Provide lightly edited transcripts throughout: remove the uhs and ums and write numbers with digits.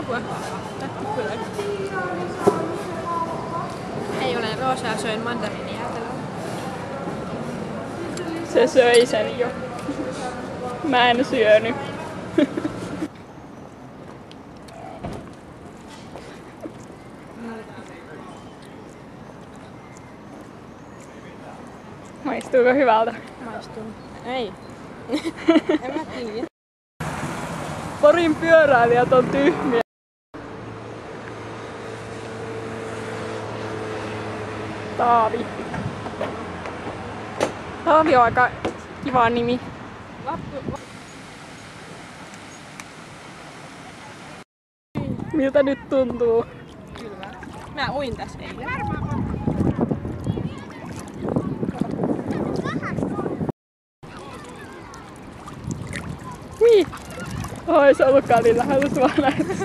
apua. Ei ole Roosaa, söin mandariinijäätelöä. Se söi sen jo. Mä en syönyt. Maistuuko hyvältä? Maistuu. Ei. En mä tiedä. Porin pyöräilijät on tyhmiä. Taavi. Taavi on aika kiva nimi. Miltä nyt tuntuu? Kylmä. Mä uin tässä eilen. Hui! Oi, se on ollutkaan niin lähellä sua näin.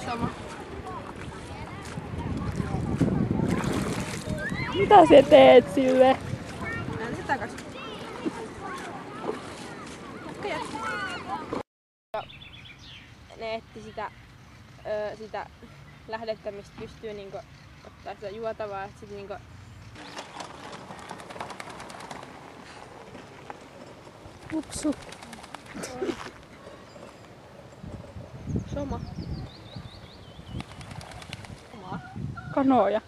Sama. Mitä sä teet sille? Ääni se takas. Ne etti sitä lähdettä, mistä pystyy niinku ottaa sitä juotavaa, et sit niinku Upsu. Soma. Omaa. Kanoja.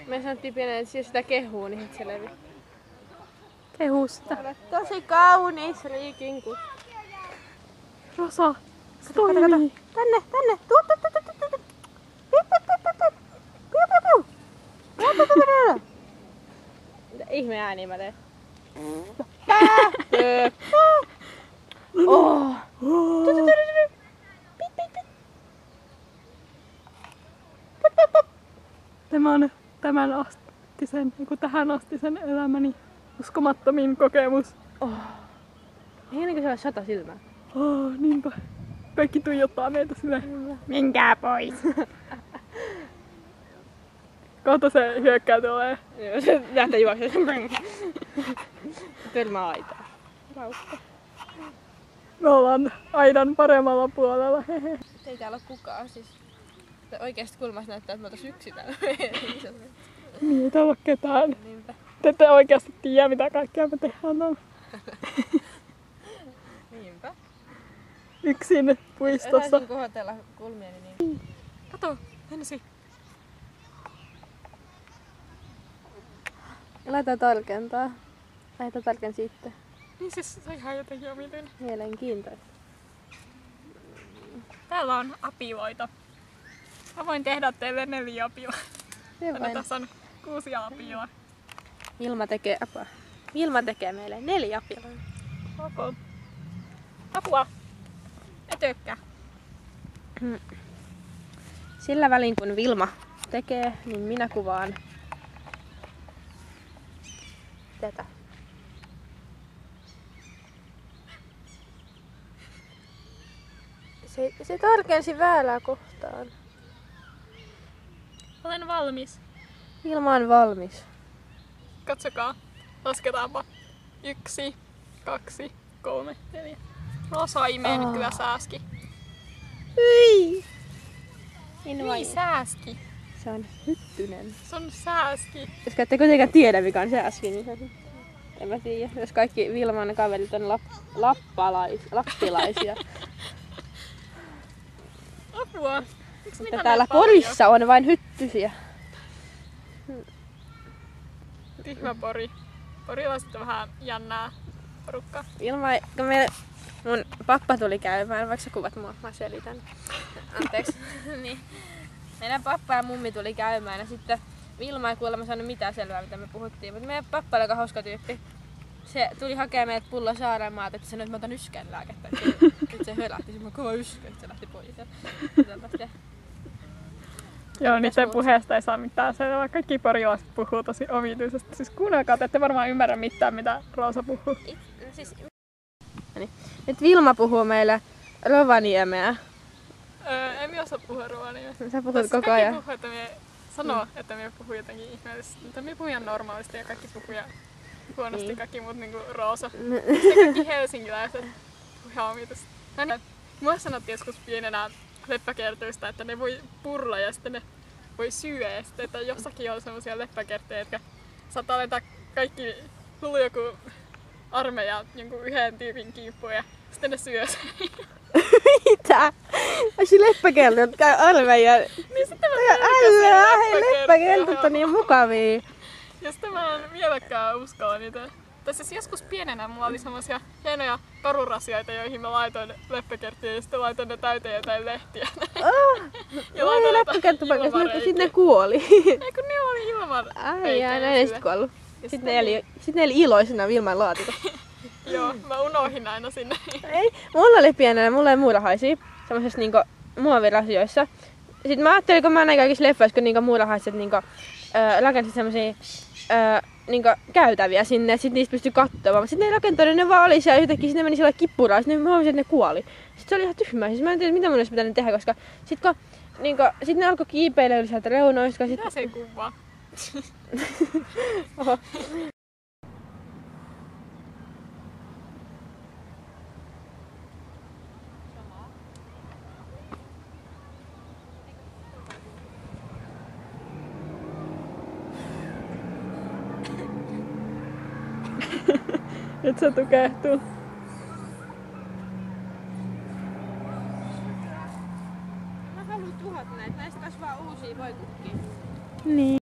Me sanottiin pienen, että jos sitä kehuu, niin sit se levi. Kehu sitä. Olet tosi kaunis, Riikinku. Rosa, se toimii. Tänne! Tuu! Mitä ihme ääniä mä teen? Oh! Tämä on tähän asti sen elämäni uskomattomin kokemus. Oh. Ei ennen kuin se olisi 100 silmää. Oh, niinpä. Kaikki tuijottaa meitä silleen. Menkää pois! Kohta se hyökkää tulee. Joo, se lähtee juoksemaan. Törmää aitaa. Raukka. Me ollaan aidan paremmalla puolella. Hehe. Ei täällä ole kukaan siis. Oikeasta kulmasta näyttää, että me oltais yksin täällä. Niin, ei täällä ole ketään. Niinpä. Te ette oikeasti tiedä, mitä kaikkea me tehdään täällä. Niinpä. Yksin puistossa. Saisin kohotella kulmieni niin. Kato, ensi. Laita tarkentaa. Laita tarken sitten. Niin siis se ihan jotenkin omituinen. Mielenkiintoista. Täällä on apiloita. Mä voin tehdä teille 4 apilaa. Tässä on 6 apilaa. Vilma tekee meille 4 apilaa. Okay. Apua! Et tykkää. Sillä välin kun Vilma tekee, niin minä kuvaan tätä. Se tarkensi väärää kohtaan. Olen valmis. Vilma on valmis. Katsokaa. Lasketaanpa. 1, 2, 3, 4. Rosa imee nyt kyllä sääski. Hyi! Hyi sääski. Se on hyttynen. Se on sääski. Jos ette kuitenkaan tiedä mikä on sääski, niin se en mä tiedä. Jos kaikki Vilman kaverit on lappilaisia. Apua. Mutta täällä Porissa on vain hyttysiä. Tyhmä Pori. Porilaiset on vähän jännää porukkaa. Mun pappa tuli käymään, vaikka sä kuvat mua, mä selitän. Anteeksi. Niin. Meidän pappa ja mummi tuli käymään ja sitten Vilma ei kuulemma saanut mitään selvää mitä me puhuttiin, mutta meidän pappa oli aika hauska tyyppi. Se tuli hakemaan meidät pullo Saareenmaalta, että sanoi, että mä otan yskänlääkettä. Sitten se hölähti, se kova yskä, että se lähti pois. Joo, niiden puheesta ei saa mitään selvää. Kaikki porilaiset puhuu tosi omituisesti. Siis kuunnelkaa, te ette varmaan ymmärrä mitään, mitä Roosa puhuu. Nyt Vilma puhuu meille Rovaniemeä? En minä osaa puhua Rovaniemeä. Sä puhut koko ajan. Puhuu, että minä sanoo, että minä puhun jotenkin ihmeellisesti. Mutta minä puhun ihan normaalisti ja kaikki puhuu huonosti, niin. Kaikki muut niinku Roosa. Sitten kaikki helsinkiläiset puhuu ihan omituisesti. Mua sanottiin joskus pienenä leppäkertuista, että ne voi purra ja sitten ne voi syödä. Ja sitten, että jossakin on semmosia leppäkerttejä, jotka saattaa laittaa kaikki luuli joku armeija jonkun yhden tyypin kimppuun ja sitten ne syö sen. Mitä? Onko leppäkertut, jotka käy armeijan? Niin sitten mä leppäkertut on niin mukavia. Ja sitten mä en vieläkään uskalla niitä. Tai siis joskus pienenä mulla oli semmosia hienoja karurasioita, joihin mä laitoin leppäkerttiä ja sitten laitoin ne täyteen jotain lehtiä. Ja laitoin leppäkerttupaikassa, sitten ne kuoli. Ei kun ne oli ilman. Ai jaa, näin ei sit kuollut. Sitten ne eli iloisena Vilman laatikossa. Joo, mä unohin aina sinne. Ei, mulla oli pienenä, mulla oli muurahaisia, semmosessa niinku muovirasioissa. Sitten mä ajattelin, kun mä näin kaikissa leffoissa, kun niinku muurahaiset niinku rakensivat semmosia niinku käytäviä sinne, ja sit niistä pystyi katsomaan. Sitten ne rakentanut, ne vaan oli siellä yhtäkkiä, sitten ne meni siellä kippuraan, sitten mä huomasin, että ne kuoli. Sitten se oli ihan tyhmää, siis mä en tiedä mitä mun olisi pitänyt tehdä, koska sit kun niinku, sit ne alkoi kiipeilemään yli sieltä reunoista. Mitä se ei kuvaa? Oho. Nyt se tukehtuu. Mä haluan tuhota näitä, näistä kasvaa uusia voikukkia. Niin.